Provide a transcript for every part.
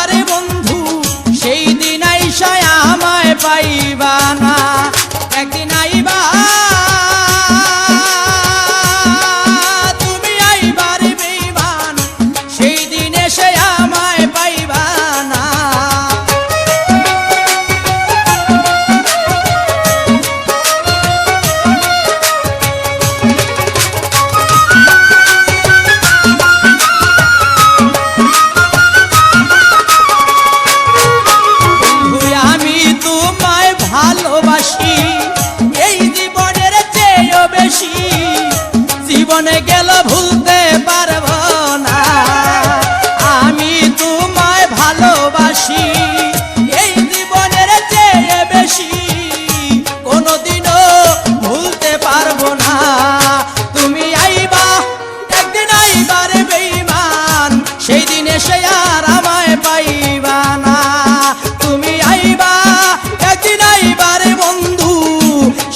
আইবারে বন্ধু সেই দিন আইসা আমায় পাইবা না একদিন আইবা তুমি আইবারে বেঈমান সেই দিন এসে আমায় পাইবা না ভালোবাসি এই জীবনের চেয়েও বেশি জীবনে গেল ভুলতে পারবো না আমি তোমায় ভালোবাসি এই জীবনের চেয়ে বেশি কোনোদিনও ভুলতে পারবো না তুমি আইবা একদিন আইবারে বেঈমান সেই দিন এসে আর আমায় পাইবা না তুমি আইবা একদিন আইবারে বন্ধু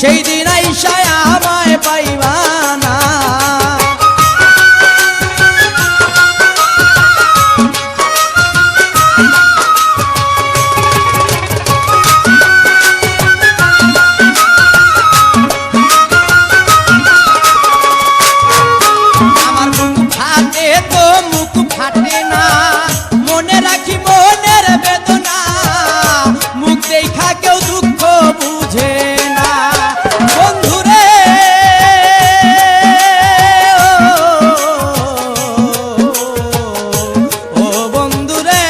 সেই দিন আইসা আমায় পাইবা না আমার মুখ ফাটে তো মুখ ফাটে না মনে রাখি মনের বেদনা মুখ দেখা কেউ দুঃখ বুঝে না বন্ধুরে ও বন্ধুরে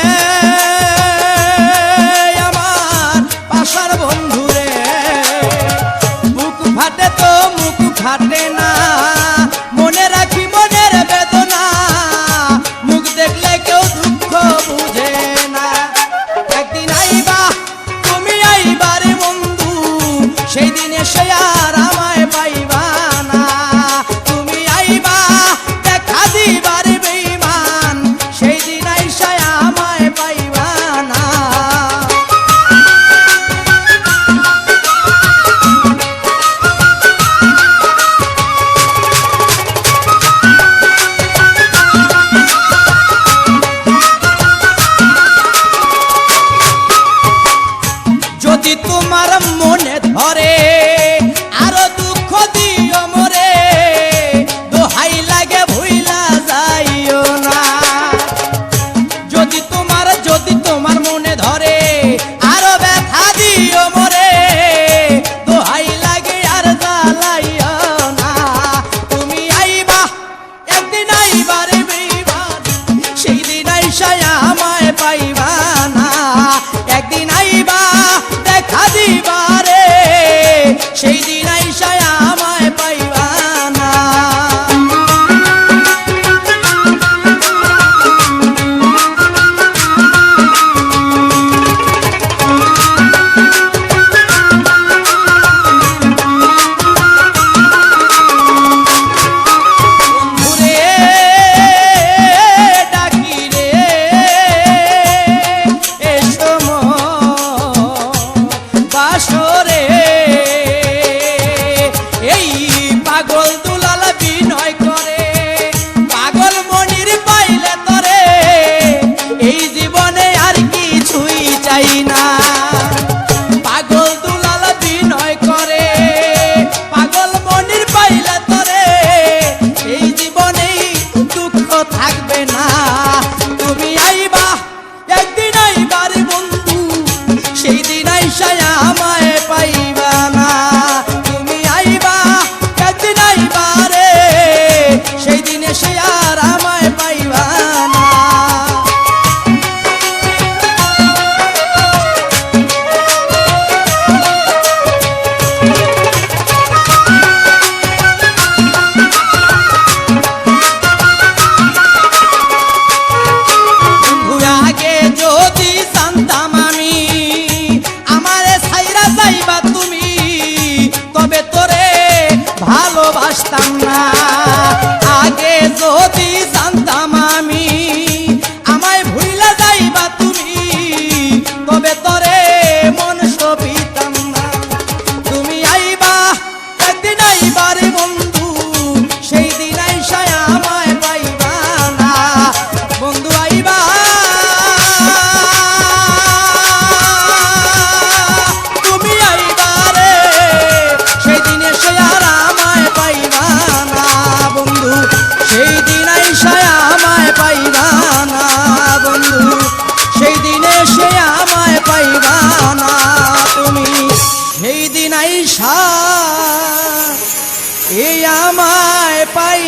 আমার পাশার বন্ধুরে মুখ ফাটে তো মুখ ফাটে না মনে রাখি মনের বেদনা মুখ দেখলে কেউ দুঃখ বুঝে না একদিন আইবা তুমি আইবারে বন্ধু সেই দিন এসে আর আমায় পাইবা না তুমি আইবা দেখা দিবারে বেঈমান সেই দিন আইসা আমায় পাইবা না যদি তোমার মনে ধরে আরো দুঃখ দিও মরে দোহাই লাগে ভুইলা যাইও না যদি তোমার মনে ধরে আরো ব্যথা দিও মরে দোহাই লাগে আর জ্বালাইও না তুমি আইবা একদিন আইবারে বেঈমান সেই দিন আইসা আমায় পাইবা না একদিন আইবা দেখা দিবারে সেই দিন আইসা আমায় পাইবা না বন্ধুরে ডাকি রে এসো বাসরে এই পাগল দুলাল বিনয় করে পাগল মনির পাইলে তরে এই জীবনে আর কিছুই চাই না পাগল দুলাল বিনয় করে পাগল মনির পাইলে তরে এই জীবনেই দুঃখ থাকবে না তুমি আইবা একদিন আইবারে বন্ধু সেই দিন আইসা আমায় পাইবা না তুমি আইবা একদিন আইবারে সেই দিন এসে আর আমায় পাইবা না আগে যদি জানতাম আমি আমারে ছাইরা যাইবা তুমি তবে তোরে ভালোবাসতাম না আগে যদি জানতাম আমি আমায় ভুইলা যাইবা তুমি তবে তোরে মন সপিতাম না তুমি আইবা একদিন আইবারে বন্ধু সেই দিন আইসা আমায় পাইবা না বন্ধু আইবা আইসা এই আমায় পাই